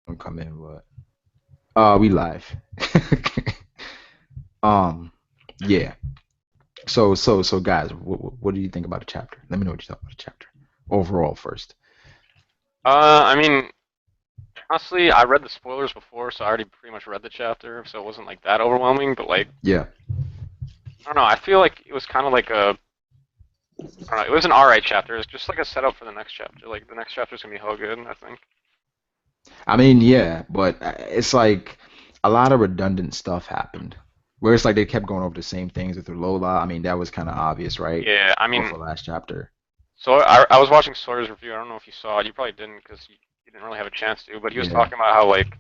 Don't come in, but we live. um, yeah. So, guys, what do you think about the chapter? Let me know what you thought about the chapter overall first. I mean, honestly, I read the spoilers before, so I already pretty much read the chapter, so it wasn't like that overwhelming. But like, Yeah. I don't know. I feel like it was kind of like I don't know. It was an alright chapter. It's just like a setup for the next chapter. Like the next chapter's gonna be hell good, I think. I mean, yeah, but it's like a lot of redundant stuff happened. Where it's like they kept going over the same things with Lola. I mean, that was kind of obvious, right? Yeah, I Off mean, the last chapter. so I was watching Sawyer's review. I don't know if you saw it. You probably didn't because you didn't really have a chance to. But he was Yeah. talking about how like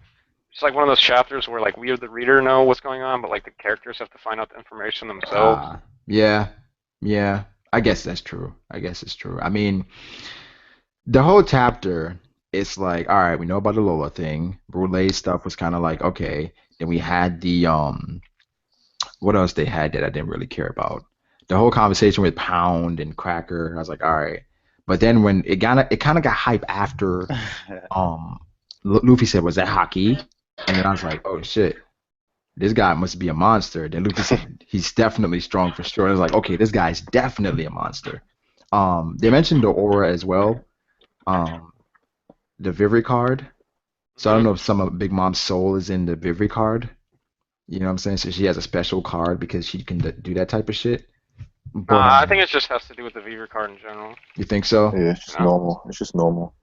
it's like one of those chapters where like we, the reader, know what's going on, but like the characters have to find out the information themselves. Yeah. Yeah. I guess that's true. I guess it's true. I mean, the whole chapter, it's like, all right, we know about the Lola thing. Brulee stuff was kind of like, okay. Then we had the what else they had that I didn't really care about? The whole conversation with Pound and Cracker, I was like, all right. But then when it kind of got hype after um Luffy said, was that hockey? And then I was like, oh shit, this guy must be a monster. Then Luffy said, he's definitely strong for sure. I was like, okay, this guy's definitely a monster. They mentioned the aura as well. Um, the Vivre card. So I don't hmm know if some of Big Mom's soul is in the Vivre card. You know what I'm saying? So she has a special card because she can do that type of shit. But I think it just has to do with the Beaver card in general. you think so? Yeah, it's You just know, normal. It's just normal.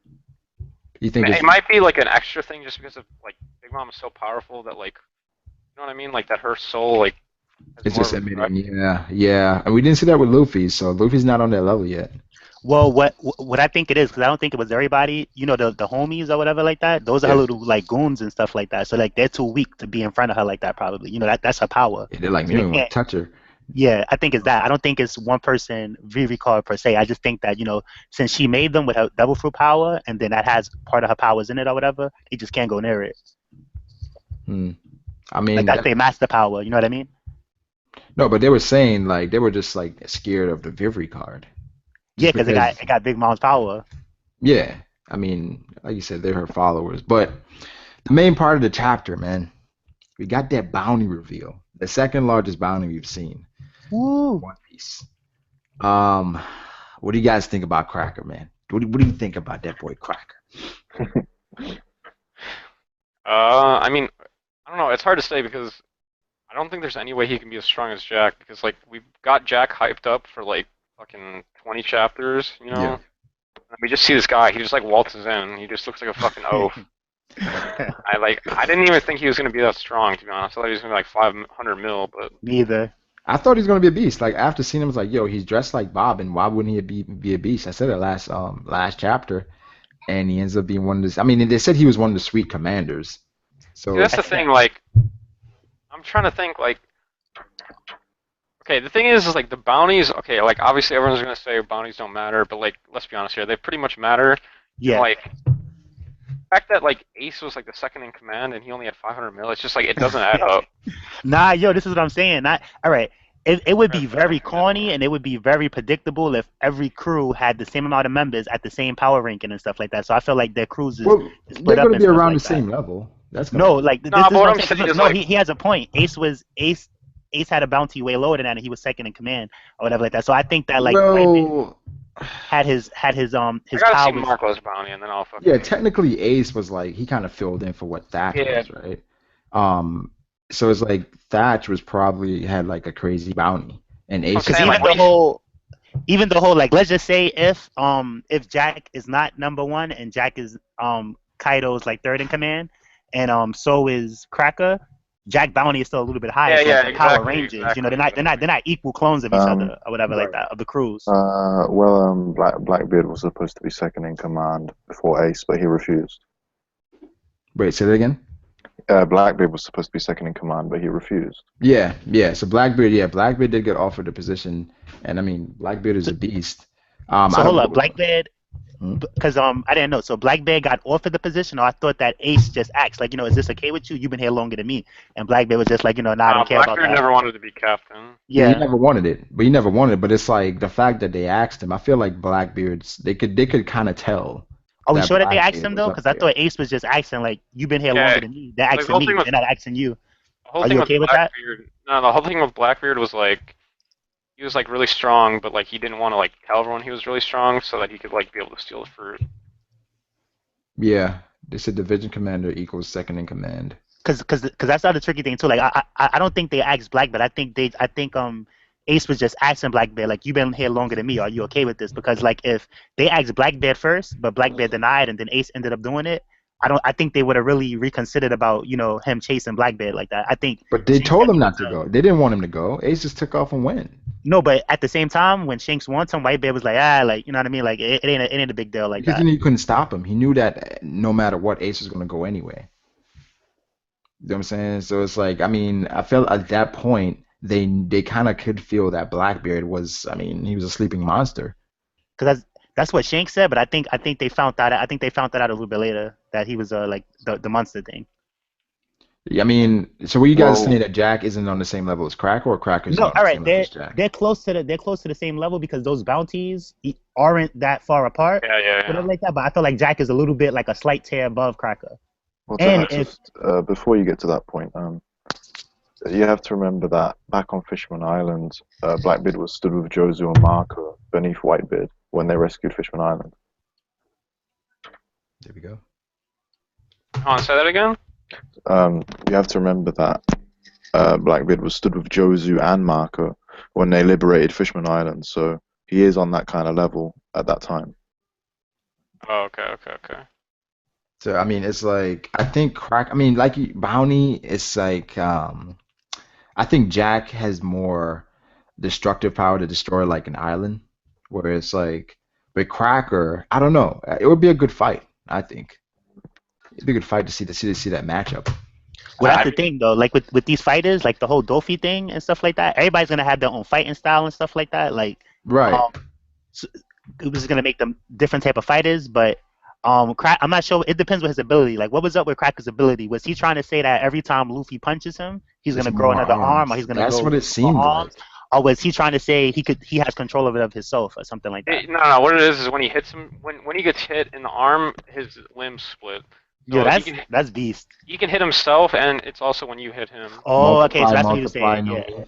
You think it it's might be like an extra thing just because of like Big Mom is so powerful that like you know what I mean, like that her soul like has it's more just of an effect. admitting, yeah, yeah. And we didn't see that with Luffy, so Luffy's not on that level yet. Well, what I think it is, because I don't think it was everybody. You know, the homies or whatever like that. Those are her Yeah. little like goons and stuff like that. So like they're too weak to be in front of her like that. Probably. You know that's her power. Yeah, they're like, So you they don't even want can't. to touch her. Yeah, I think it's that. I don't think it's one person Vivi card per se. I just think that since she made them with her double fruit power, and then that has part of her powers in it or whatever, they just can't go near it. Hmm. I Like mean, that's their master power. You know what I mean? no, but they were saying like they were just like scared of the Vivre card, Yeah, just because because. it got Big Mom's power. Yeah, I mean, like you said, they're her followers. But the main part of the chapter, man, we got that bounty reveal, the second largest bounty we've seen in Woo! One Piece. Um, what do you guys think about Cracker, man? What do you think about that boy Cracker? I mean, I don't know. It's hard to say because I don't think there's any way he can be as strong as Jack because like we've got Jack hyped up for like fucking 20 chapters, you know. Yeah. And we just see this guy. He just like waltzes in. He just looks like a fucking oaf. I didn't even think he was gonna be that strong to be honest. I thought he was gonna be like 500 mil, but Neither. I thought he was gonna be a beast. Like after seeing him, I was like, yo, he's dressed like Bob, and why wouldn't he be a beast? I said it last chapter, and he ends up being one of the. I mean, they said he was one of the sweet commanders. see So that's the thing. Like I'm trying to think like okay, the thing is like the bounties. Okay, like obviously everyone's gonna say bounties don't matter, but like let's be honest here, they pretty much matter. And Yeah. like the fact that like Ace was like the second in command and he only had 500 mil, it's just like it doesn't add up. Nah, yo, this is what I'm saying. Not all right. It would be I don't very think that's corny and it would be very predictable if every crew had the same amount of members at the same power ranking and stuff like that. So I feel like their crews well, is they're split up gonna and be stuff around the like that. same level. That's gonna No, be. like no, this but is what what I'm I'm saying. 'Cause saying look, is no, like he has a point. Ace had a bounty way lower than that, and he was second in command or whatever like that. So I think that like Blackbeard Well, I his gotta see powers. Marco's bounty and then I'll yeah, fucking technically Ace was like he kind of filled in for what Thatch yeah. was, right? Um, so it's like Thatch was probably had like a crazy bounty, and I'm Ace was Because saying like kind when of. he's even the whole like let's just say if Jack is not number one and Jack is Kaido's like third in command and so is Cracker, Jack bounty is still a little bit higher. yeah So like yeah the power exactly ranges, exactly they're not equal clones of each Um, other or whatever like Right. that of the crews. Blackbeard was supposed to be second in command before Ace, but he refused. Wait, say that again. Blackbeard was supposed to be second in command, but he refused. Yeah, yeah. So Blackbeard, yeah, Blackbeard did get offered the position, and I mean Blackbeard is So, a beast. so I hold don't up, know. Blackbeard. Hmm? Because I didn't know. So Blackbeard got offered the position, or I thought that Ace just asked, like, is this okay with you? You've been here longer than me, and Blackbeard was just like, nah, I don't care about Blackbeard that. never wanted to be captain. Yeah, he Yeah. never wanted it, but he never wanted it. But it's like the fact that they asked him. I feel like Blackbeards they could kind of tell Are we that sure that they asked Blackbeard him was though? up Because I there. thought Ace was just asking like, "You've been here Yeah, longer than me." They're like asking me. They're not asking you. the whole Are thing you with okay with that? Blackbeard. No, the whole thing with Blackbeard was like he was like really strong, but like he didn't want to like tell everyone he was really strong so that he could like be able to steal the fruit. Yeah, they said division commander equals second in command. Because that's the other tricky thing too. Like I don't think they asked Blackbeard. I think Ace was just asking Blackbeard like, "You've been here longer than me. Are you okay with this?" Because like if they asked Blackbeard first, but Blackbeard denied, and then Ace ended up doing it, I think they would have really reconsidered about him chasing Blackbeard like that. I think But they Shanks told him definitely not to would have. go. They didn't want him to go. Ace just took off and went. No, but at the same time, when Shanks wants him, Whitebeard was like, like you know what I mean? Like it ain't a big deal like Because that. then you couldn't stop him. He knew that no matter what, Ace was going to go anyway. You know what I'm saying? So it's like, I mean, I felt at that point they kind of could feel that Blackbeard was, I mean, he was a sleeping monster. Because that's what Shanks said, but I think they found that out a little bit later that he was like the monster thing. I mean, so were you guys saying Well, that Jack isn't on the same level as Cracker, or Cracker isn't No, on all the right, same level as Jack? they're close to the same level because those bounties aren't that far apart, Yeah, yeah, yeah. whatever like that. But I feel like Jack is a little bit like a slight tier above Cracker. well, And if just before you get to that point, you have to remember that back on Fishman Island, Blackbeard was stood with Jozu and Marco beneath Whitebeard when they rescued Fishman Island. There we go. Hold on, say that again. You have to remember that Blackbeard was stood with Jozu and Marco when they liberated Fishman Island, so he is on that kind of level at that time. Oh, okay, okay, okay. So I mean, it's like I think Crack. I mean, like Bounty, it's like I think Jack has more destructive power to destroy like an island, where it's like with Cracker, I don't know. It would be a good fight. I think it'd be a good fight to see that matchup. well, that's I the mean, thing though. Like with these fighters, like the whole Dofi thing and stuff like that. Everybody's gonna have their own fighting style and stuff like that. Like, Right. um, so it was gonna make them different type of fighters, but I'm not sure. It depends with his ability. Like, what was up with Cracker's ability? Was he trying to say that every time Luffy punches him, he's It's gonna grow more another arm, or arms. he's gonna That's go what it more seemed like. arms, or was he trying to say he has control of it of himself or something like that? no, no. What it is when he hits him, when he gets hit in the arm, his limbs split. Yo, So that's beast. he can hit himself, and it's also when you hit him. Oh, okay, so Multiply, that's what he was multiply, saying. no Yeah, more.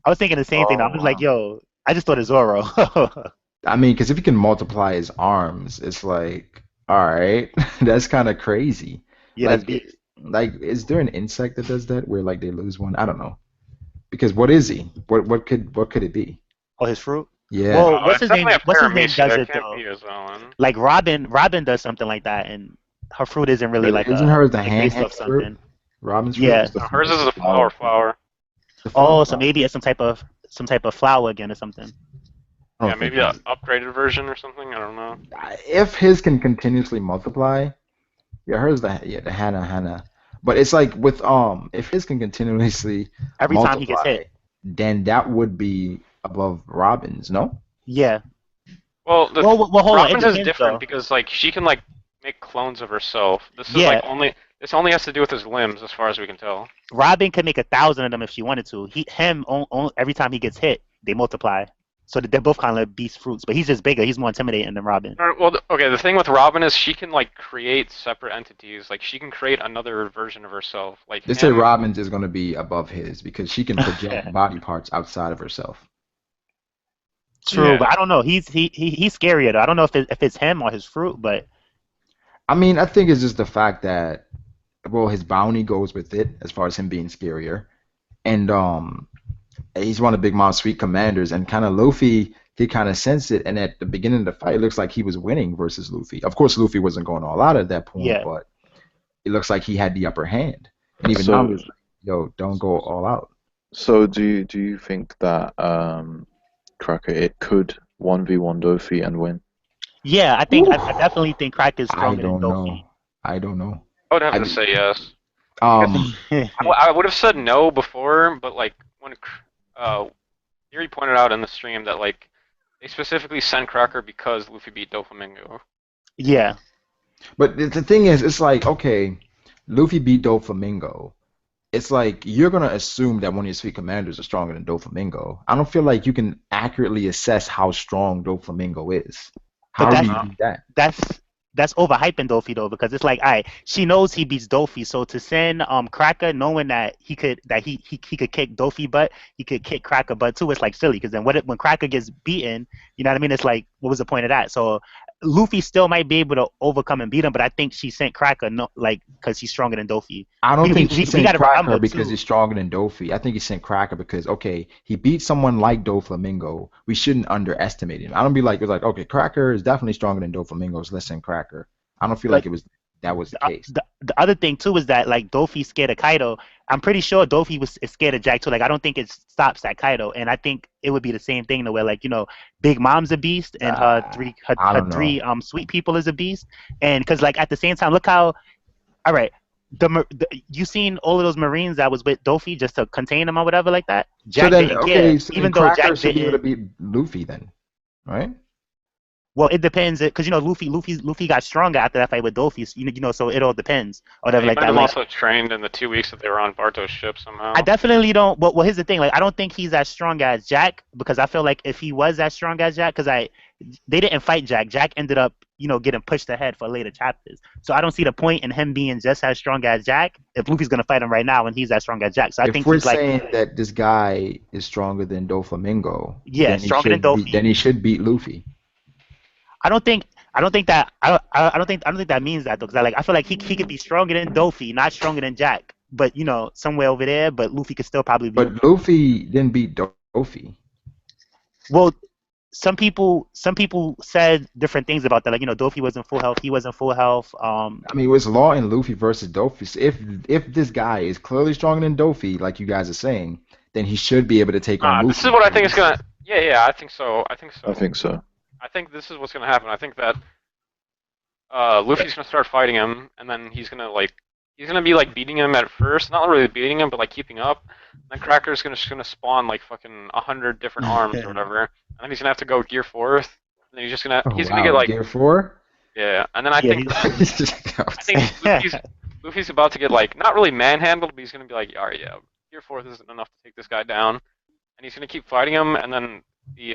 I was thinking the same thing. I Oh was like, wow. yo, I just thought of Zoro. I mean, because if he can multiply his arms, it's like, all right, that's kind of crazy. Yeah, that's Like, beast. is there an insect that does that where like they lose one? I don't know. Because what is he? What could it be? Oh, his fruit. Yeah. Well, Oh, it's definitely a What's his name does paramecia. It it can't though? be his own. Like Robin does something like that, and her fruit isn't really Really? like Isn't a hers the like hand based hand off fruit? something. Robin's fruit? Yeah. It's the No, hers it's is the a flower. flower. Flower. The Oh, so flower. maybe it's some type of flower again or something. I Yeah, don't think maybe a his. upgraded version or something. I don't know. If his can continuously multiply, yeah, hers the Hannah. But it's like with if his can continuously Every time he gets multiply, hit. then that would be above Robin's, no? Yeah. Well, Hold on. It Robin's is depends different though. because like she can like make clones of herself. This is like Yeah. only this only has to do with his limbs, as far as we can tell. Robin could make 1,000 of them if she wanted to. Every time he gets hit, they multiply. So they're both kind of like beast fruits, but he's just bigger. He's more intimidating than Robin. Well, okay. The thing with Robin is she can like create separate entities. Like she can create another version of herself. Like They say him. Robin's is going to be above his because she can project body parts outside of herself. True, Yeah. but I don't know. He's scarier though. I don't know if it's him or his fruit, but I mean, I think it's just the fact that, well, his bounty goes with it as far as him being scarier. And he's one of Big Mom's sweet commanders, and kind of Luffy he kind of sensed it. And at the beginning of the fight, it looks like he was winning versus Luffy. Of course, Luffy wasn't going all out at that point, yeah. but it looks like he had the upper hand. And even now, So he's like, "Yo, don't go all out." so do you think that Cracker it could 1v1 Dofi and win? Yeah, Whew. I definitely think Crack is I stronger than don't Dofi. know. I don't know. I would have I to say yes. Because um I would have said no before, but like when Yuri pointed out in the stream that like they specifically sent Cracker because Luffy beat Doflamingo. Yeah. but the thing is, it's like, okay, Luffy beat Doflamingo. It's like you're gonna assume that one of your sweet commanders are stronger than Doflamingo. I don't feel like you can accurately assess how strong Doflamingo is. But How do you do that? that's that's overhyping Dofi though, because it's like, all right, she knows he beats Dofi, so to send Cracker, knowing that he could kick Dofi butt, he could kick Cracker butt too. It's like silly, because then when Cracker gets beaten, you know what I mean? It's like, what was the point of that? So Luffy still might be able to overcome and beat him, but I think she sent Cracker, no, like, because he's stronger than Dofi. I don't think she We sent got to Cracker remember because too. he's stronger than Dofi. I think he sent Cracker because okay, he beat someone like Doflamingo. We shouldn't underestimate him. I don't be like it's like okay, Cracker is definitely stronger than Doflamingo, so let's send Cracker. I don't feel like But that was the case. the other thing too is that like Dofi's scared of Kaido. I'm pretty sure Dofi is scared of Jack too. Like I don't think it stops at Kaido, and I think it would be the same thing to where like Big Mom's a beast and I her don't three know. sweet people is a beast, and because like at the same time, look how all right. You seen all of those Marines that was with Dofi just to contain him or whatever like that. So Jack then didn't care, okay, so then even though Cracker Jack should be able to didn't. beat Luffy then, right? Well, it depends because Luffy got stronger after that fight with Dofi. So, so it all depends or Yeah, whatever he like might that. have Like also trained in the 2 weeks that they were on Barto's ship I somehow. definitely don't. Well, here's the thing. Like, I don't think he's as strong as Jack because I feel like if he was as strong as Jack, because they didn't fight Jack. Jack ended up, getting pushed ahead for later chapters. So I don't see the point in him being just as strong as Jack if Luffy's gonna fight him right now and he's as strong as Jack. So I If think we're he's like, saying that this guy is stronger than Doflamingo, yeah, stronger than then Dofi. he should beat Luffy. I don't think. I don't think that. I don't think that means that though. Because I feel like he could be stronger than Dofi, not stronger than Jack. But somewhere over there. But Luffy could still probably beat him. But Luffy didn't beat Dofi. Well, some people said different things about that. Like Dofi wasn't full health. He wasn't full health. I mean, it was Law and Luffy versus Dofi. So if this guy is clearly stronger than Dofi, like you guys are saying, then he should be able to take on This is Luffy what I because think is gonna. Yeah, yeah, I think so. I think I so. think so. I think this is what's gonna happen. I think that Luffy's gonna start fighting him, and then he's gonna be like beating him at first, not really beating him, but like keeping up. And then Cracker's gonna spawn like fucking 100 different arms or whatever, and then he's gonna have to go Gear Fourth. And then oh he's gonna get wow, like Gear 4. yeah, and then I yeah, think he's Luffy's about to get like not really manhandled, but he's gonna be like, all right, yeah, Gear Fourth isn't enough to take this guy down, and he's gonna keep fighting him, and then the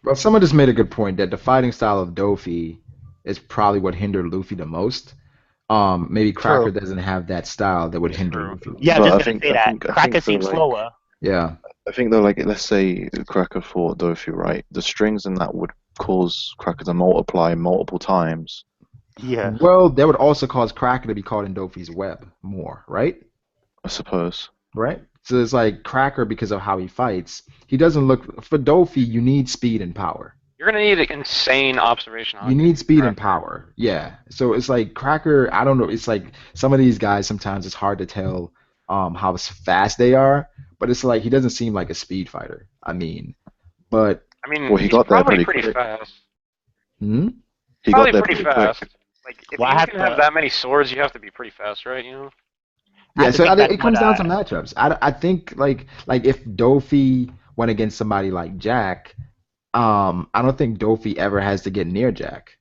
Well, someone just made a good point that the fighting style of Dofi is probably what hindered Luffy the most. Maybe Cracker true. doesn't have that style that would hinder true. Luffy. Yeah, I'm But just I gonna think say I that think I Cracker think though seems like slower. Yeah. I think though like let's say Cracker fought Dofi, right? The strings in that would cause Cracker to multiply multiple times. Yeah, Well, that would also cause Cracker to be caught in Dofi's web more, right? I suppose. Right? So it's like Cracker, because of how he fights, he doesn't look for Dofi. You need speed and power. You're gonna need insane observation You hacking. need speed and Cracker. power. Yeah. So it's like Cracker, I don't know. It's like some of these guys sometimes it's hard to tell how fast they are, but it's like he doesn't seem like a speed fighter. I mean, but I mean, Well, he he's got there probably pretty pretty quick. fast. hmm? He got Probably there pretty pretty quick. fast. Like if well, you can have that many swords, you have to be pretty fast, right? I Yeah, have to so think that's it what comes down to matchups. I think like if Dofi went against somebody like Jack, I don't think Dofi ever has to get near Jack.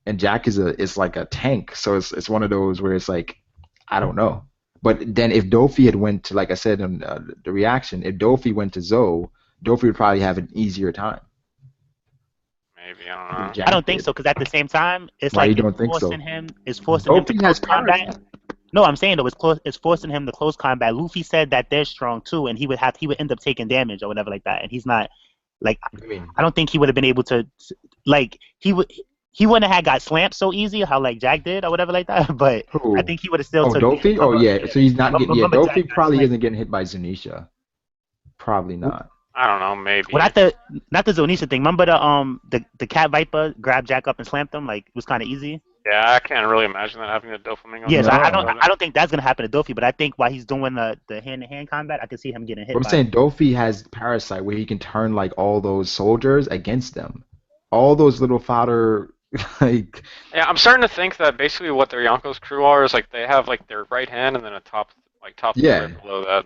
And Jack is like a tank, so it's one of those where it's like I don't know. But then if Dofi had went to like I said in the reaction, if Dofi went to Zoe, Dofi would probably have an easier time Maybe I don't than know. I Jack don't think did. so because at the same time, it's Why like you don't think so? it's forcing him to Dofi has close parity. combat. No, I'm saying though, it's forcing him to close combat. Luffy said that they're strong too, and he would end up taking damage or whatever like that. And he's not like I mean, I don't think he would have been able to like he wouldn't have had got slammed so easy how like Jack did or whatever like that. But I who? think he would have still Oh, took damage. Dofi? Oh yeah. So he's not getting. Yeah, Remember Jack Dofi got probably slammed. isn't getting hit by Zunisha. Probably not. I don't know. Well, Maybe. not the Zonisha thing. Remember the cat viper grabbed Jack up and slammed him like it was kind of easy. Yeah, I can't really imagine that happening to Doflamingo. Yes, No. I don't think that's gonna happen to Dofi, but I think while he's doing the hand to hand combat, I can see him getting But hit I'm by. saying Dofi has Parasite where he can turn like all those soldiers against them. All those little fodder like Yeah, I'm starting to think that basically what their Yonko's crew are is like they have like their right hand and then a top three yeah. right below that.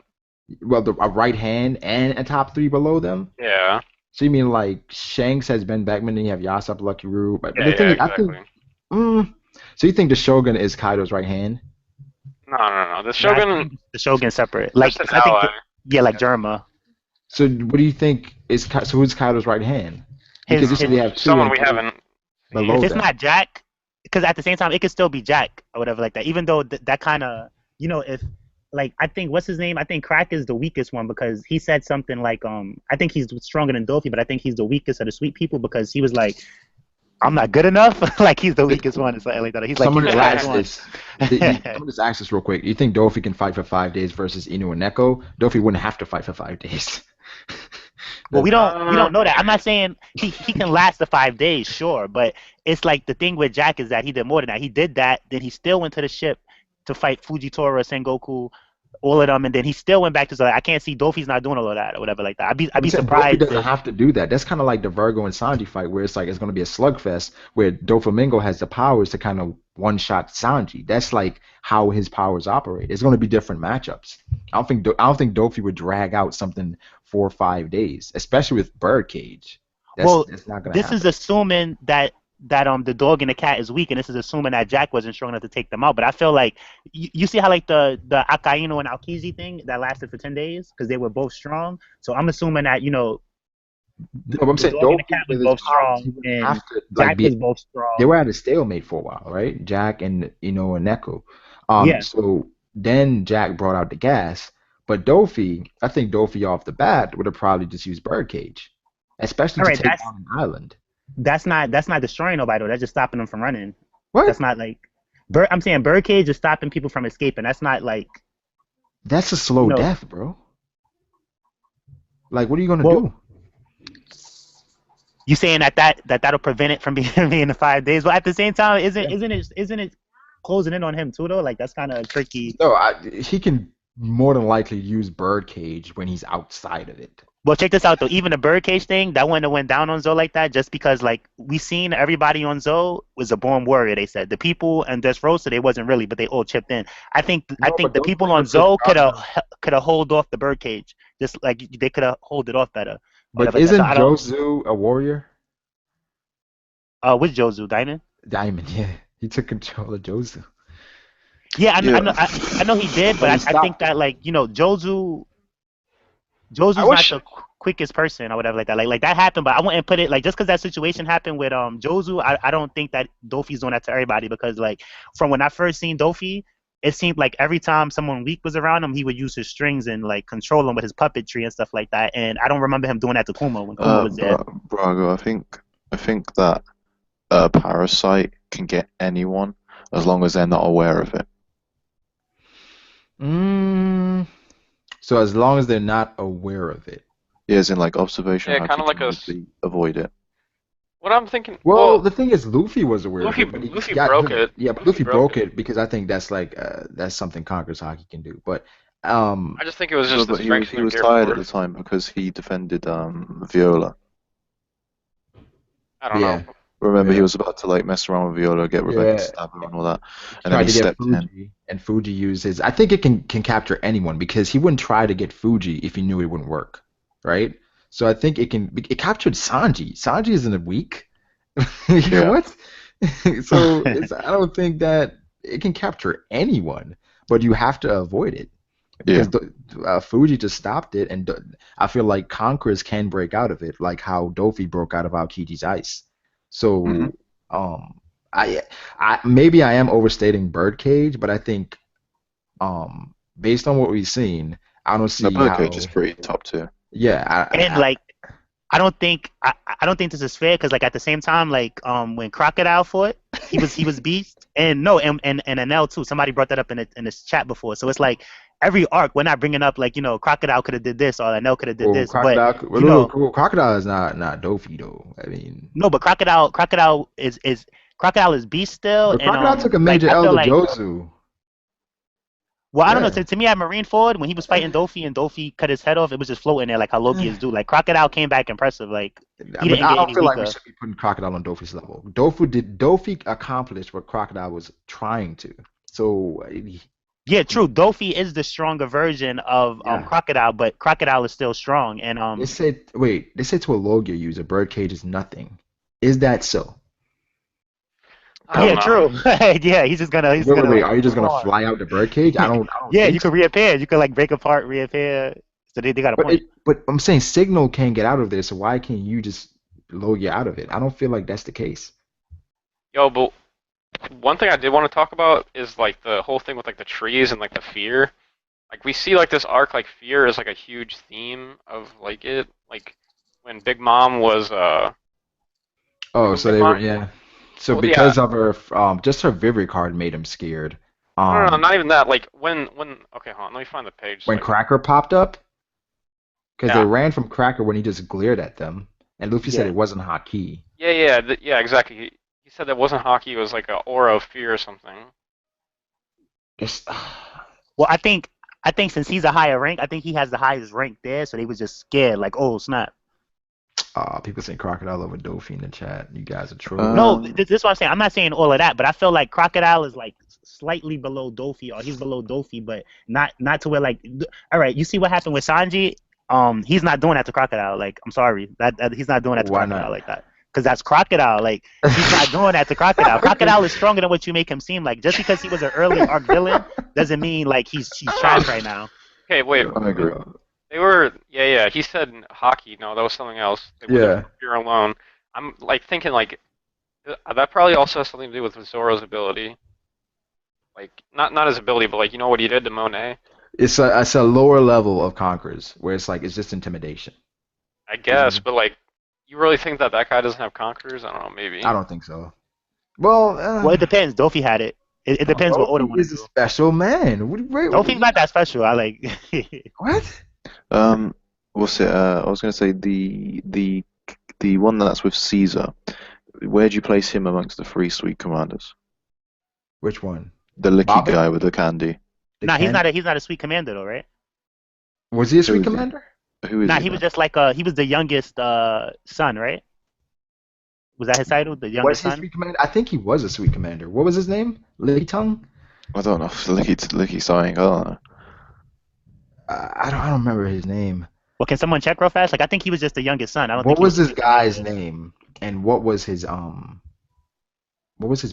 Well a right hand and a top three below them. Yeah. So you mean like Shanks has Ben Beckman and you have Yasop Lucky Roo. But Yeah, the thing yeah, is I think exactly. so you think the Shogun is Kaido's right hand? No, no, no. The Yeah, I Shogun think the Shogun separate. just an I think ally. yeah, like Germa. So what do you think is so who's Kaido's right hand? Because His you said they have two Someone and we three haven't below if it's them. not Jack, because at the same time it could still be Jack or whatever like that. Even though that kind of if like I think what's his name? I think Crack is the weakest one because he said something like I think he's stronger than Dofi, but I think he's the weakest of the sweet people because he was like I'm not good enough. Like he's the weakest one. It's like that. He's like Someone he's the just last asked one. this. Someone just asked this real quick. You think Dofi can fight for 5 days versus Inu and Neko? Dofi wouldn't have to fight for 5 days. Well, That's, we don't know that. I'm not saying he can last the 5 days, sure, but it's like the thing with Jack is that he did more than that. He did that, then he still went to the ship to fight Fujitora, Sengoku, all of them, and then he still went back to like I can't see Dofi's not doing all of that or whatever like that. I'd I'm be saying Dofi surprised doesn't if have to do that. That's kind of like the Virgo and Sanji fight, where it's like it's going to be a slugfest, where Doflamingo has the powers to kind of one-shot Sanji. That's like how his powers operate. It's going to be different matchups. I don't think Dofi would drag out something 4 or 5 days, especially with Birdcage. well, That's not going to this is happen. assuming that the dog and the cat is weak, and this is assuming that Jack wasn't strong enough to take them out. But I feel like you see how like the Akainu and Aokiji thing that lasted for 10 days because they were both strong. So I'm assuming that No, but I'm the saying dog and the Dofi cat was with his both powers, he strong, wouldn't and have to like Jack be. was both They strong. were at a stalemate for a while, right? Jack and and Neko. Yeah. So then Jack brought out the gas, but Dofi, I think Dofi off the bat would have probably just used Birdcage, especially All to right. take down an island. That's not destroying nobody though. That's just stopping them from running. What? That's not like I'm saying Birdcage is stopping people from escaping. That's not like That's a you slow know. death, bro. Like, what are you gonna Well, do? you saying that'll prevent it from being being the 5 days, but at the same time, Yeah. isn't it closing in on him too though? Like that's kind of tricky. No, he can more than likely use Birdcage when he's outside of it. Well, check this out though. Even the birdcage thing, that wouldn't have went down on Zoe like that, just because like we seen everybody on Zoe was a born warrior. They said the people and Dressrosa they wasn't really, but they all chipped in. I No, think but the don't people forget to on put Zoe Brago. could have hold off the birdcage, just like they could have hold it off better or But whatever like that. So isn't I don't. Jozu a warrior? Which Jozu Diamond? Diamond, yeah. He took control of Jozu. Yeah, I Yeah. know I know he did, But but he I think stopped that it. like I Josu's not wish. the quickest person or whatever like that. Like that happened, but I wouldn't put it like just because that situation happened with Josu. I don't think that Dofi's doing that to everybody because like from when I first seen Dofi, it seemed like every time someone weak was around him, he would use his strings and like control them with his puppetry and stuff like that. And I don't remember him doing that to Kuma when Kuma was there. Brago, I think that a parasite can get anyone as long as they're not aware of it. Mm, so as long as they're not aware of it. Yeah, as in like observation Yeah, how kind to of like easily avoid it. what I'm thinking. Well, Well, the thing is, Luffy was aware of Luffy it, but he Luffy got broke hurt. it. Yeah, but Luffy Luffy broke broke it. it because I think that's something Conqueror's Haki can do. But I just think it was No, just the but he was strength he of was Gear tired at 4. the time because he defended Viola. I don't know. yeah, Remember, he yeah, was about to like mess around with Viola, get Rebecca to yeah. stab her and all that, He and then tried he to get stepped in. Fuji, and Fuji used his. I think it can capture anyone because he wouldn't try to get Fuji if he knew it wouldn't work, right? So I think it captured Sanji. Sanji isn't weak. Yeah, What? So I don't think that it can capture anyone, but you have to avoid it yeah. because Fuji just stopped it, and I feel like Conquerors can break out of it, like how Dofi broke out of Aokiji's ice. hmm So um, I maybe I am overstating Birdcage, but I think based on what we've seen, I don't No, see Birdcage is how. pretty top tier. Yeah, And like I don't think this is fair because like at the same time like when Crocodile fought he was beast and no and Anel too somebody brought that up in this chat before so it's like every arc we're not bringing up like Crocodile could have did this or Anel could have did well, this but Crocodile. Well, you know well, Crocodile is not Dofi though. I mean, no but Crocodile is beast still but and Crocodile took a like major I L feel to like Jozu. well I don't know Yeah. to me at Marineford when he was fighting Dofi and Dofi cut his head off it was just floating there like how Loki is do like Crocodile came back impressive like he But didn't I get don't any feel like we weaker. should be putting Crocodile on Dofi's level. Dofi accomplished what Crocodile was trying to. So Yeah, true. Dofi is the stronger version of yeah. Crocodile, but Crocodile is still strong. And They said to a Logia user, Birdcage is nothing. Is that so? I don't yeah, know. true. Yeah, he's just gonna Wait. like Are you just come gonna on. fly out the Birdcage? I don't Yeah, think you so. could reappear. You could like break apart, reappear. So they got a point. But I'm saying Signal can't get out of there, so why can't you just Logia out of it? I don't feel like that's the case. Yo, but one thing I did want to talk about is like the whole thing with like the trees and like the fear. Like we see like this arc, like fear is like a huge theme of like it. Like when Big Mom was like Oh, when so Big they were, Mom. yeah. So Well, yeah. because of her, just her Vivid card made him scared. No, no, no, Um, not even that. Like when okay, hold on, let me find the page so when I can. Cracker popped up, because they Yeah, ran from Cracker when he just glared at them, and Luffy said Yeah. it wasn't Haki. yeah, exactly. He said that wasn't hockey. It was like a aura of fear or something. It's, Well, I think since he's a higher rank, I think he has the highest rank there, so they was just scared, like, oh snap. people saying Crocodile over Dofi in the chat. You guys are trolling. No, Um, this is what I'm saying. I'm not saying all of that, but I feel like Crocodile is like slightly below Dofi, or he's below Dofi, but not to where like. All right, you see what happened with Sanji? He's not doing that to Crocodile. Like, I'm sorry, that he's not doing that to Why Crocodile not? like that, because that's Crocodile. Like, he's not doing that to Crocodile. Crocodile is stronger than what you make him seem like. Just because he was an early arc villain doesn't mean like he's trash right now. Okay, wait. Yo, I agree. They were yeah. He said hockey. No, that was something else. They were there yeah. for fear alone. I'm like thinking like that probably also has something to do with Zoro's ability. Like not his ability, but like you know what he did to Monet. It's a lower level of conquerors where it's like it's just intimidation. I You know what I guess, mean? but like you really think that that guy doesn't have conquerors? I don't know. I Maybe. don't think so. Well, Well, it depends. Dofi had it. It depends what Oda Dofi want to is a do. special man. Dofi's not that special. I like. What? Um, what's it? I was going to say the one that's with Caesar. Where do you place him amongst the three sweet commanders? Which one? The licky Bobbin? guy with the candy. The Nah, he's can? not a he's not a sweet commander though, right? Was he a Who sweet is he? commander? Who is Nah, he he was then? just like he was the youngest son, right? Was that his title? The Was youngest he a son? sweet commander? I think he was a sweet commander. What was his name? Lily Tongue? I don't know. Licky sighing. I don't know. I don't remember his name. Well, can someone check real fast? Like I think he was just the youngest son. I don't think What he was was a this sweet guy's commander. name? And what was his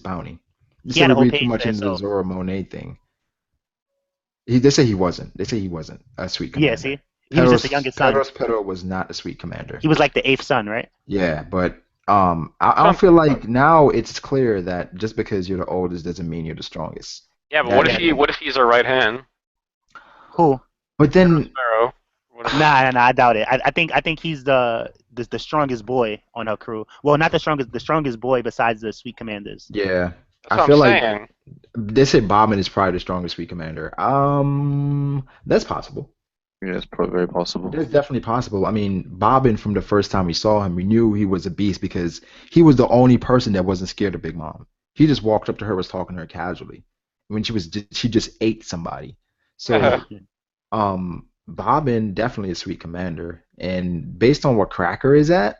bounty? You He said had we a whole read too page much to into the himself. Zoro Monet thing. They say he wasn't. They say he wasn't a sweet Yeah, commander. see, he was just the Pedro's youngest son. Pedro's Pedro was not a sweet commander. He was like the eighth son, right? Yeah, but I That's what don't I'm, feel like now it's clear that just because you're the oldest doesn't mean you're the strongest. yeah, but That what if Yeah. he what if he's a right hand? Who? but Pedro then Sparrow. What if Nah, I doubt it. I think he's the strongest boy on her crew. Well, not the strongest boy besides the sweet commanders. yeah, that's I what I'm feel like saying. they say Bobbin is probably the strongest sweet commander. That's possible. Yeah, it's probably very possible. That's definitely possible. I mean, Bobbin from the first time we saw him, we knew he was a beast because he was the only person that wasn't scared of Big Mom. He just walked up to her, was talking to her casually. When she just ate somebody. So Bobbin definitely a sweet commander. And based on what Cracker is at,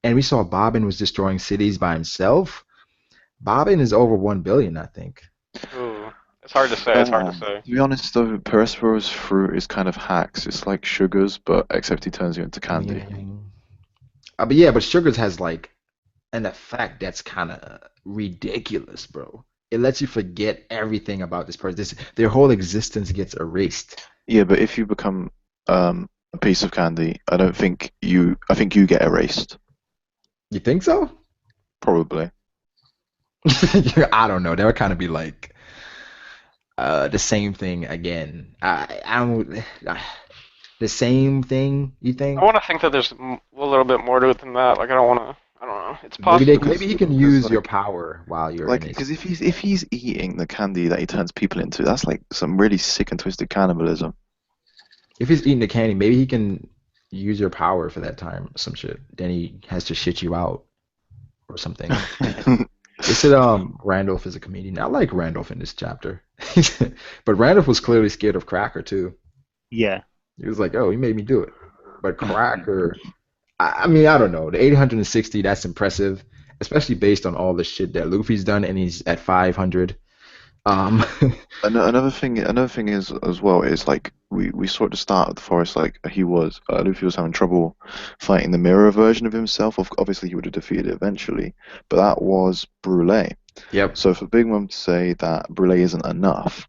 and we saw Bobbin was destroying cities by himself, Bobbin is over 1 billion, I think. Ooh, it's hard to say. It's hard to say. To be honest though, Perispero's fruit is kind of hacks. It's like sugars, but except he turns you into I candy. mean, but yeah, but Sugars has like an effect that's kind of ridiculous, bro. It lets you forget everything about this person. Their whole existence gets erased. Yeah, but if you become a piece of candy, I don't think you. I think you get erased. You think so? Probably. I don't know. That would kind of be like the same thing again. I don't. The same thing. You I want think? to think that there's a little bit more to it than that. Like I don't want to. I don't know. It's Maybe possible. Because he can because use your power while you're in his. because if he's eating the candy that he turns people into, that's like some really sick and twisted cannibalism. If he's eating the candy, maybe he can use your power for that time. Some shit. Then he has to shit you out or something. They said Randolph is a comedian. I like Randolph in this chapter. But Randolph was clearly scared of Cracker too. Yeah. He was like, "Oh, he made me do it." But Cracker, I mean, I don't know. The 860, that's impressive, especially based on all the shit that Luffy's done, and he's at 500. Um, Another thing is as well is like we saw at the start of the forest like Luffy was having trouble fighting the mirror version of himself. Obviously he would have defeated it eventually, but that was Brule. yep. So for Big Mom to say that Brule isn't enough,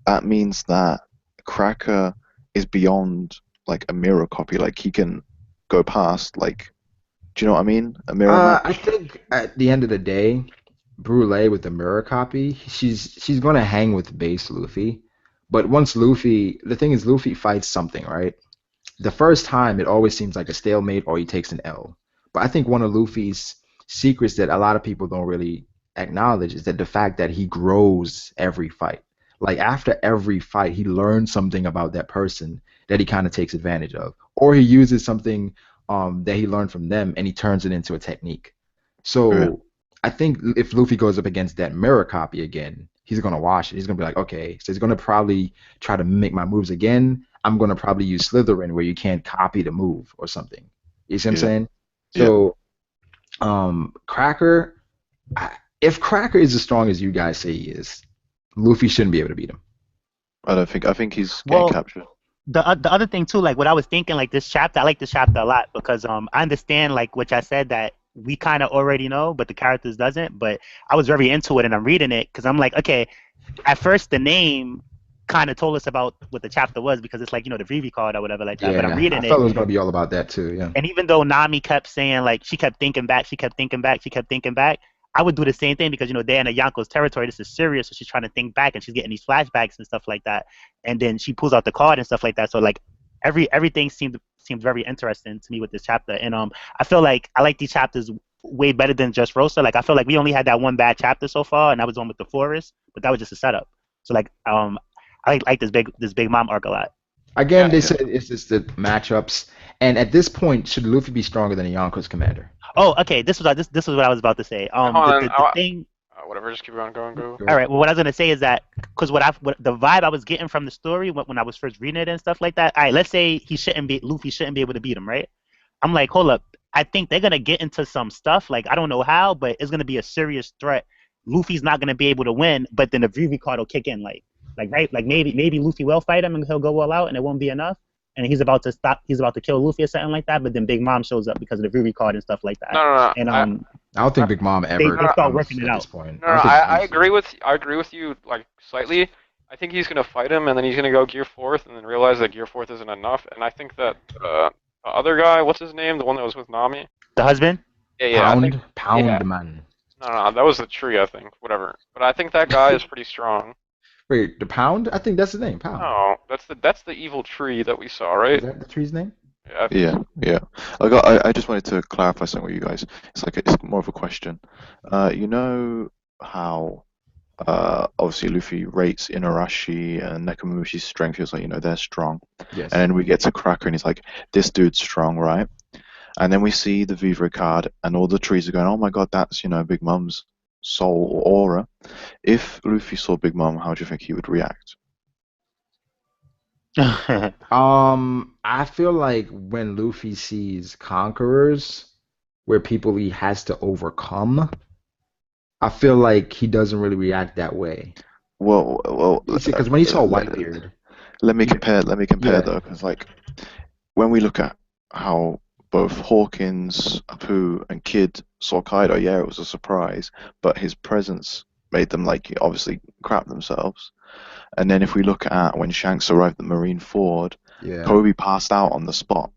that means that Cracker is beyond like a mirror copy. Like he can go past like, do you know what I mean? A mirror I match. think at the end of the day, Brule with the mirror copy, she's gonna hang with base Luffy. But once Luffy, the thing is, Luffy fights something, right? The first time, it always seems like a stalemate or he takes an L. But I think one of Luffy's secrets that a lot of people don't really acknowledge is that the fact that he grows every fight. Like after every fight, he learns something about that person that he kind of takes advantage of, or he uses something that he learned from them and he turns it into a technique. Yeah, So I think if Luffy goes up against that mirror copy again, he's gonna wash it. He's gonna be like, okay, so he's gonna probably try to make my moves again. I'm gonna probably use Slytherin where you can't copy the move or something. You see what I'm yeah, saying? yeah. So Cracker, if Cracker is as strong as you guys say he is, Luffy shouldn't be able to beat him. I don't think. I think he's getting Well, captured. the other thing too, like what I was thinking, like this chapter, I like this chapter a lot because I understand like what I said that we kind of already know, but the characters doesn't. But I was very into it, and I'm reading it because I'm like, okay, at first the name kind of told us about what the chapter was because it's like the Vivi card or whatever like that. But I'm Yeah, I reading felt it, it was gonna be all about that too. Yeah. and even though Nami kept saying like she kept thinking back, she kept thinking back, she kept thinking back, I would do the same thing because they're in a Yonko's territory. This is serious, so she's trying to think back and she's getting these flashbacks and stuff like that. And then she pulls out the card and stuff like that. So like everything seemed very interesting to me with this chapter. And I feel like I like these chapters way better than just Rosa. Like I feel like we only had that one bad chapter so far, and that was one with the forest, but that was just a setup. So like I like this big mom arc a lot. Again, Yeah. they Yeah. said it's just the matchups, and at this point, should Luffy be stronger than a Yonko's commander? Oh, okay. This was what I was about to say. Hold on. The thing. Whatever. Just keep on going. Go. All right. Well, what I was gonna say is that because what the vibe I was getting from the story when I was first reading it and stuff like that. All right. Let's say Luffy shouldn't be able to beat him, right? I'm like, hold up. I think they're gonna get into some stuff. Like I don't know how, but it's gonna be a serious threat. Luffy's not gonna be able to win, but then the Vivi card will kick in. Like right. Like maybe Luffy will fight him and he'll go all out, and it won't be enough. And he's about to stop. He's about to kill Luffy or something like that. But then Big Mom shows up because of the Vivi card and stuff like that. No, no, no. And I don't think Big Mom ever they start comes working it at this out. point. No, I no, don't think I Luffy. agree with you like slightly. I think he's gonna fight him, and then he's gonna go Gear Fourth, and then realize that Gear Fourth isn't enough. And I think that the other guy, what's his name, the one that was with Nami? The husband. Yeah, I think Pound yeah. man. No, that was the tree, I think. Whatever. But I think that guy is pretty strong. Wait, the Pound? I think that's his name, Pound. No, that's the evil tree that we saw, Is right? that the tree's name? Yeah, Yeah, yeah. I just wanted to clarify something with you guys. It's more of a question. You know how obviously Luffy rates Inuarashi and Nekomushi's strength. He was like, they're strong. Yes. And then we get to Cracker and he's like, this dude's strong, right? And then we see the Vivre card and all the trees are going, oh my god, that's Big Mom's soul or aura. If Luffy saw Big Mom, how do you think he would react? I feel like when Luffy sees conquerors, where people he has to overcome, I feel like he doesn't really react that way. Well, You see, because when he saw let, Whitebeard, let me he, compare. Let me compare yeah, though, because like when we look at how both Hawkins, Apu, and Kid saw Kaido, yeah, it was a surprise, but his presence made them like obviously crap themselves. And then if we look at when Shanks arrived at Marineford, yeah, Kobe passed out on the spot.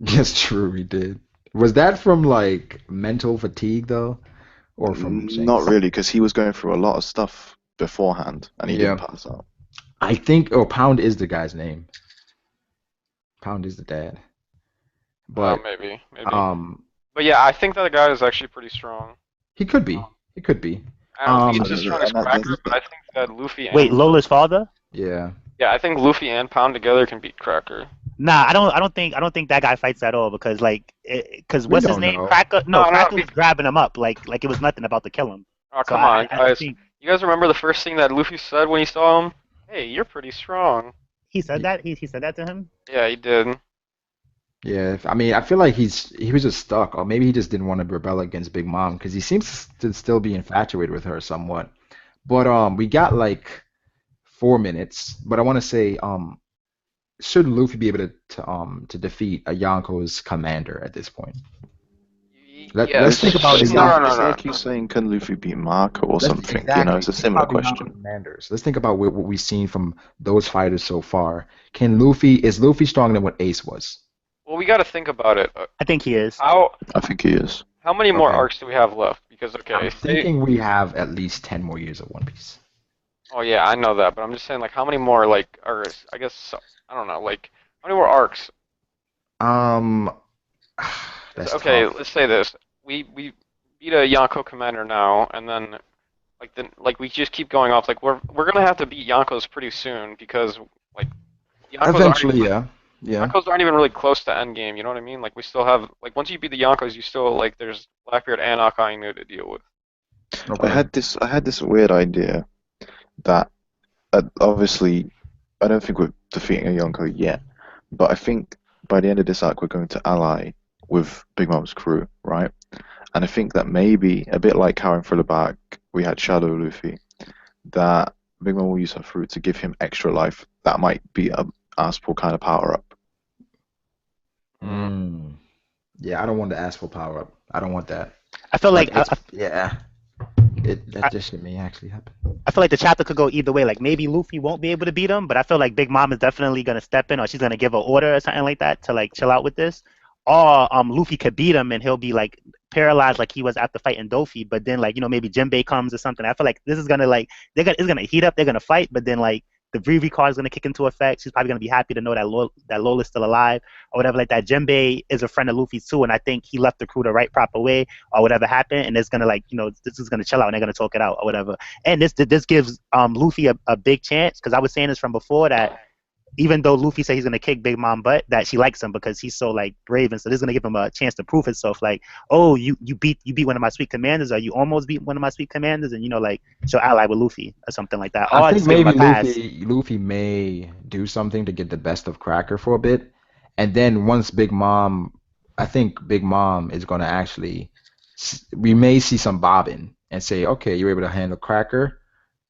that's true, he did. Was that from like mental fatigue though, or from Not Shanks? really, because he was going through a lot of stuff beforehand, and he didn't Yeah, pass out. I think. Oh, Pound is the guy's name. Pound is the dad. But maybe. um, But yeah, I think that guy is actually pretty strong. he could be. He could be. I don't think he's Um, as strong as And Cracker, but I think that Wait, Lola's father? yeah. I think Luffy and Pound together can beat Cracker. Nah, I don't think that guy fights at all because because We what's his don't name? know. Cracker. No, No, Cracker was grabbing him up like it was nothing about to kill him. Oh, So come on, I guys. think You guys remember the first thing that Luffy said when he saw him? Hey, you're pretty strong. he said that. He said that to him. Yeah, he did. Yeah, I mean, I feel like he was just stuck, or maybe he just didn't want to rebel against Big Mom because he seems to still be infatuated with her somewhat. But we got like 4 minutes, but I want to say should Luffy be able to defeat a Yonko's commander at this point? Let's Yes. think about the It's No, like Yonko. no, it's no, like you saying, can Luffy beat Marco or something? Exactly. It's a Think similar about the Yonko question. commanders. Let's think about what we've seen from those fighters so far. Is Luffy stronger than what Ace was? Well, we got to think about it. I think he is. How I think he is. how many more Okay. arcs do we have left Because I'm okay, say thinking we have at least 10 more years of One Piece. oh yeah, I know that, but I'm just saying like how many more like or I guess I don't know like how many more arcs? Um, 'Cause, that's okay, tough. let's say this: we beat a Yonko commander now, and then we just keep going off. Like we're gonna have to beat Yonkos pretty soon because like Yonkos aren't Eventually, even yeah. Yeah. Yonkos aren't even really close to end game. You know what I mean? Like we still have like once you beat the Yonkos, you still like there's Blackbeard and Akainu to deal with. Okay. I had this weird idea that obviously I don't think we're defeating a Yonko yet, but I think by the end of this arc we're going to ally with Big Mom's crew, right? And I think that maybe a bit like how in Thriller Bark we had Shadow Luffy, that Big Mom will use her fruit to give him extra life. That might be a Aspal kind of power up. Hmm. Mm. Yeah, I don't want the astral power up. I don't want that. I feel But like it's yeah, that just may actually happen. I feel like the chapter could go either way. Like maybe Luffy won't be able to beat him, but I feel like Big Mom is definitely gonna step in, or she's gonna give an order or something like that to like chill out with this. Or Luffy could beat him and he'll be like paralyzed like he was after fighting Dofi. But then like maybe Jinbei comes or something. I feel like this is gonna like it's gonna heat up. They're gonna fight, but then like the Vivi card is gonna kick into effect. She's probably gonna be happy to know that Lola's still alive or whatever like that. Jinbei is a friend of Luffy's too, and I think he left the crew the right proper way or whatever happened, and it's gonna like this is gonna chill out and they're gonna talk it out or whatever. And this gives Luffy a big chance because I was saying this from before that even though Luffy said he's gonna kick Big Mom butt, that she likes him because he's so like brave, and so this is gonna give him a chance to prove himself. Like, oh, you beat one of my sweet commanders, or you almost beat one of my sweet commanders, and like she'll ally with Luffy or something like that, I or think just give him maybe a pass. Luffy may do something to get the best of Cracker for a bit, and then once Big Mom, I think Big Mom is going to actually, we may see some bobbing and say, okay, you're able to handle Cracker,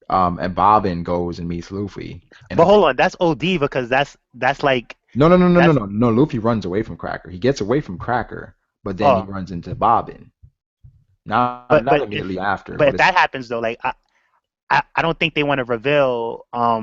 and Bobbin goes and meets Luffy, and I But hold think on, that's OD because that's like no that's no no Luffy runs away from Cracker. He gets away from Cracker, but then he oh, runs into Bobbin. but Not immediately after, but but if it's that happens though, like I don't think they want to reveal I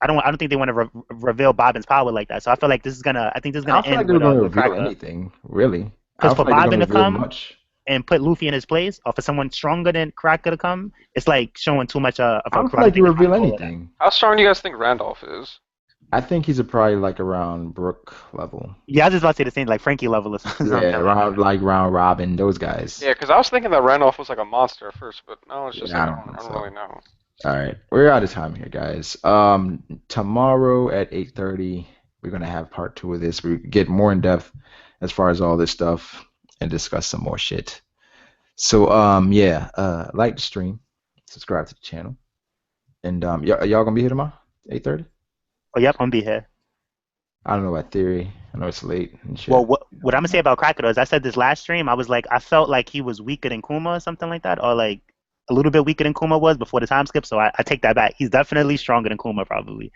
don't think they want to reveal Bobbin's power like that. So I feel like I think this is I gonna don't feel like end they're going to with reveal Cracker. anything really. I Because don't for feel like they're going Bobbin to to reveal come much. and put Luffy in his place, or for someone stronger than Cracker to come, it's like showing too much of I a don't feel like they grudge reveal and all of that. anything. How strong do you guys think Randolph is? I think he's probably like around Brook level. Yeah, I was just about to say the same, like Frankie level or Yeah, something like around that. like round Robin, those guys. Yeah, because I was thinking that Randolph was like a monster at first, but no, it's just Yeah, like I don't I think don't so. really know. All right, we're out of time here, guys. Tomorrow at 8:30, we're gonna have part two of this. We get more in depth as far as all this stuff and discuss some more shit. So, yeah, like the stream, subscribe to the channel, and y'all gonna be here tomorrow, 8:30? Oh, yep, I'm gonna be here. I don't know about theory. I know it's late and Well, shit. what I'm gonna say about Cracker is I said this last stream. I was like, I felt like he was weaker than Kuma or something like that, or like a little bit weaker than Kuma was before the time skip. So I take that back. He's definitely stronger than Kuma, probably.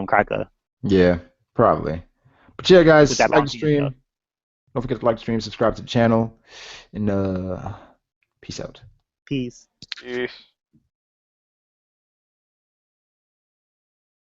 Cracker Yeah, probably. But yeah, with guys, that like long the teeth and stuff. stream. Don't forget to like the stream, subscribe to the channel, and peace out. Peace. Jeez.